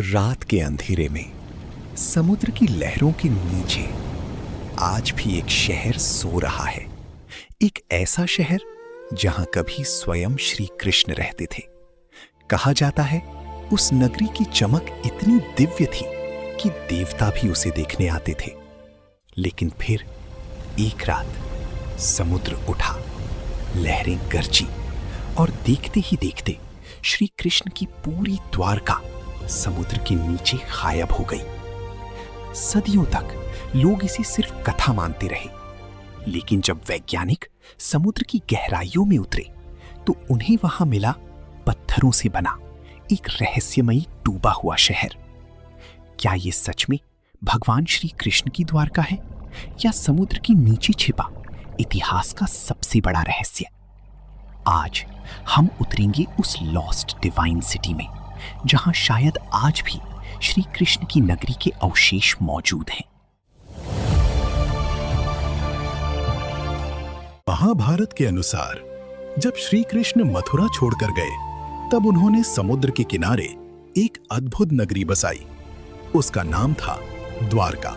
रात के अंधेरे में समुद्र की लहरों के नीचे आज भी एक शहर सो रहा है। एक ऐसा शहर जहां कभी स्वयं श्री कृष्ण रहते थे। कहा जाता है उस नगरी की चमक इतनी दिव्य थी कि देवता भी उसे देखने आते थे। लेकिन फिर एक रात समुद्र उठा, लहरें गरजी और देखते ही देखते श्री कृष्ण की पूरी द्वारका समुद्र के नीचे गायब हो गई। सदियों तक लोग इसे सिर्फ कथा मानते रहे, लेकिन जब वैज्ञानिक समुद्र की गहराइयों में उतरे तो उन्हें वहां मिला पत्थरों से बना एक रहस्यमयी डूबा हुआ शहर। क्या ये सच में भगवान श्री कृष्ण की द्वारका है या समुद्र के नीचे छिपा इतिहास का सबसे बड़ा रहस्य? आज हम उतरेंगे उस लॉस्ट डिवाइन सिटी में, जहां शायद आज भी श्री कृष्ण की नगरी के अवशेष मौजूद हैं। महाभारत के अनुसार जब श्री कृष्ण मथुरा छोड़कर गए, तब उन्होंने समुद्र के किनारे एक अद्भुत नगरी बसाई। उसका नाम था द्वारका।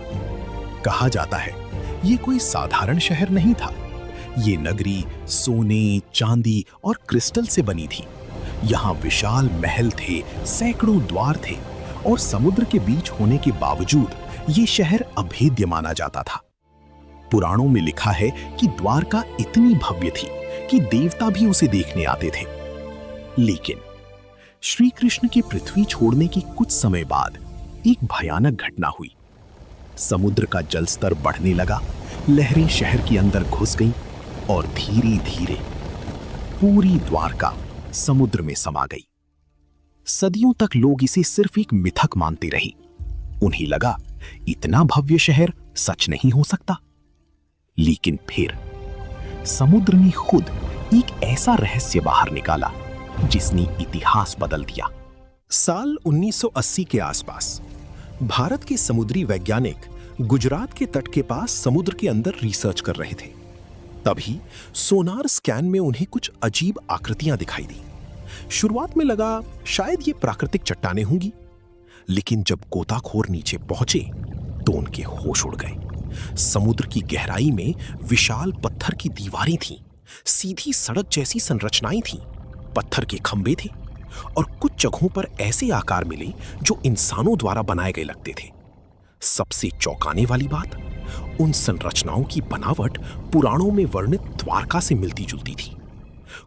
कहा जाता है ये कोई साधारण शहर नहीं था। ये नगरी सोने, चांदी और क्रिस्टल से बनी थी। यहाँ विशाल महल थे, सैकड़ों द्वार थे और समुद्र के बीच होने के बावजूद ये शहर अभेद्य माना जाता था। पुराणों में लिखा है कि द्वारका इतनी भव्य थी कि देवता भी उसे देखने आते थे। लेकिन श्री कृष्ण के पृथ्वी छोड़ने के कुछ समय बाद एक भयानक घटना हुई। समुद्र का जलस्तर बढ़ने लगा, लहरें शहर के अंदर घुस गईं और धीरे धीरे पूरी द्वारका समुद्र में समा गई। सदियों तक लोग इसे सिर्फ एक मिथक मानते रहे। उन्हें लगा इतना भव्य शहर सच नहीं हो सकता। लेकिन फिर समुद्र ने खुद एक ऐसा रहस्य बाहर निकाला जिसने इतिहास बदल दिया। साल 1980 के आसपास भारत के समुद्री वैज्ञानिक गुजरात के तट के पास समुद्र के अंदर रिसर्च कर रहे थे। तभी सोनार स्कैन में उन्हें कुछ अजीब आकृतियां दिखाई दी। शुरुआत में लगा शायद ये प्राकृतिक चट्टानें होंगी, लेकिन जब गोताखोर नीचे पहुंचे तो उनके होश उड़ गए। समुद्र की गहराई में विशाल पत्थर की दीवारें थीं, सीधी सड़क जैसी संरचनाएं थीं, पत्थर के खंभे थे और कुछ जगहों पर ऐसे आकार मिले जो इंसानों द्वारा बनाए गए लगते थे। सबसे चौंकाने वाली बात, उन संरचनाओं की बनावट पुराणों में वर्णित द्वारका से मिलती जुलती थी।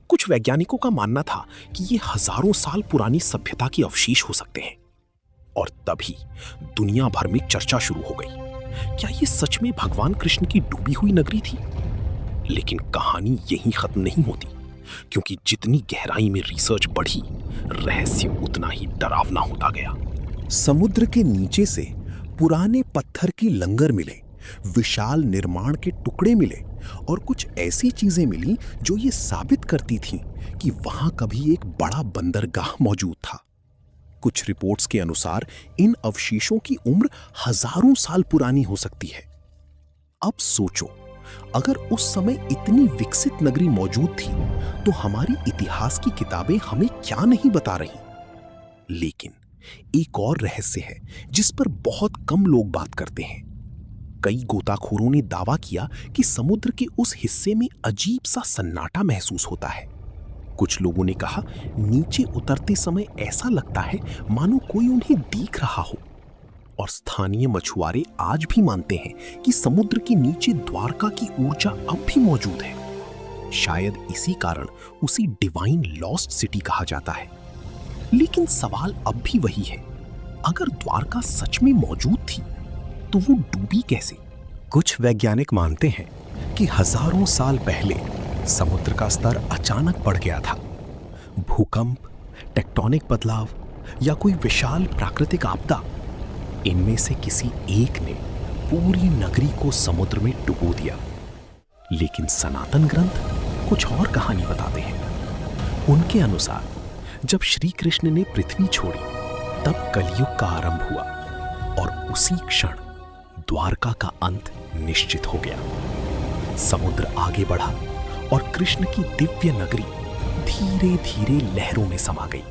कुछ वैज्ञानिकों का मानना था कि ये हजारों साल पुरानी सभ्यता के अवशेष हो सकते हैं। और तभी दुनिया भर में चर्चा शुरू हो गई, क्या ये सच में भगवान कृष्ण की डूबी हुई नगरी थी? लेकिन कहानी यहीं खत्म नहीं होती, क्योंकि जितनी गहराई में रिसर्च बढ़ी, रहस्य उतना ही डरावना होता गया। समुद्र के नीचे से पुराने पत्थर की लंगर मिले, विशाल निर्माण के टुकड़े मिले और कुछ ऐसी चीजें मिली जो ये साबित करती थीं कि वहां कभी एक बड़ा बंदरगाह मौजूद था। कुछ रिपोर्ट्स के अनुसार इन अवशेषों की उम्र हजारों साल पुरानी हो सकती है। अब सोचो, अगर उस समय इतनी विकसित नगरी मौजूद थी तो हमारी इतिहास की किताबें हमें क्या नहीं बता रही। लेकिन एक और रहस्य है जिस पर बहुत कम लोग बात करते हैं। कई गोताखोरों ने दावा किया कि समुद्र के उस हिस्से में अजीब सा सन्नाटा महसूस होता है। कुछ लोगों ने कहा नीचे उतरते समय ऐसा लगता है मानो कोई उन्हें देख रहा हो। और स्थानीय मछुआरे आज भी मानते हैं कि समुद्र के नीचे द्वारका की ऊर्जा अब भी मौजूद है। शायद इसी कारण उसे डिवाइन लॉस्ट सिटी कहा जाता है। लेकिन सवाल अब भी वही है, अगर द्वारका सच में मौजूद थी तो वो डूबी कैसे? कुछ वैज्ञानिक मानते हैं कि हजारों साल पहले समुद्र का स्तर अचानक बढ़ गया था। भूकंप, टेक्टोनिक बदलाव या कोई विशाल प्राकृतिक आपदा, इनमें से किसी एक ने पूरी नगरी को समुद्र में डुबो दिया। लेकिन सनातन ग्रंथ कुछ और कहानी बताते हैं। उनके अनुसार जब श्री कृष्ण ने पृथ्वी छोड़ी, तब कलयुग का आरंभ हुआ और उसी क्षण द्वारका का अंत निश्चित हो गया। समुद्र आगे बढ़ा और कृष्ण की दिव्य नगरी धीरे धीरे लहरों में समा गई,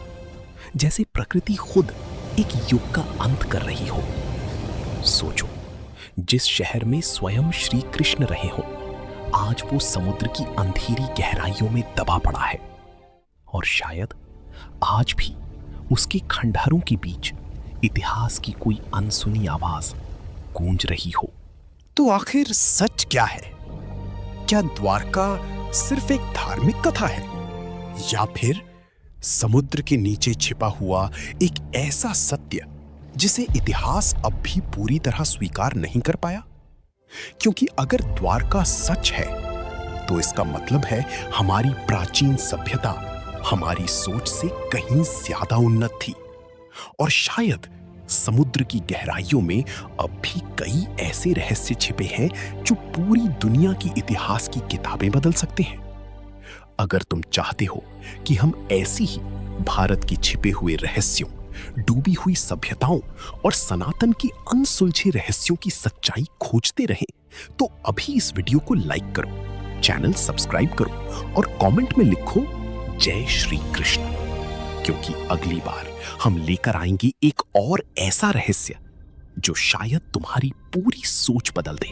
जैसे प्रकृति खुद एक युग का अंत कर रही हो। सोचो, जिस शहर में स्वयं श्री कृष्ण रहे हो, आज वो समुद्र की अंधेरी गहराइयों में दबा पड़ा है, और शायद आज भी उसके खंडहरों के बीच इतिहास की कोई अनसुनी आवाज गूंज रही हो। तो आखिर सच क्या है? क्या द्वारका सिर्फ एक धार्मिक कथा है, या फिर समुद्र के नीचे छिपा हुआ एक ऐसा सत्य जिसे इतिहास अब भी पूरी तरह स्वीकार नहीं कर पाया? क्योंकि अगर द्वारका सच है तो इसका मतलब है हमारी प्राचीन सभ्यता हमारी सोच से कहीं ज्यादा उन्नत थी, और शायद समुद्र की गहराइयों में अब भी कई ऐसे रहस्य छिपे हैं जो पूरी दुनिया की इतिहास की किताबें बदल सकते हैं। अगर तुम चाहते हो कि हम ऐसी ही भारत की छिपे हुए रहस्यों, डूबी हुई सभ्यताओं और सनातन की अनसुलझे रहस्यों की सच्चाई खोजते रहें, तो अभी इस वीडियो को लाइक करो, चैनल सब्सक्राइब करो और कमेंट में लिखो जय श्री कृष्ण, क्योंकि अगली बार हम लेकर आएंगे एक और ऐसा रहस्य जो शायद तुम्हारी पूरी सोच बदल दे।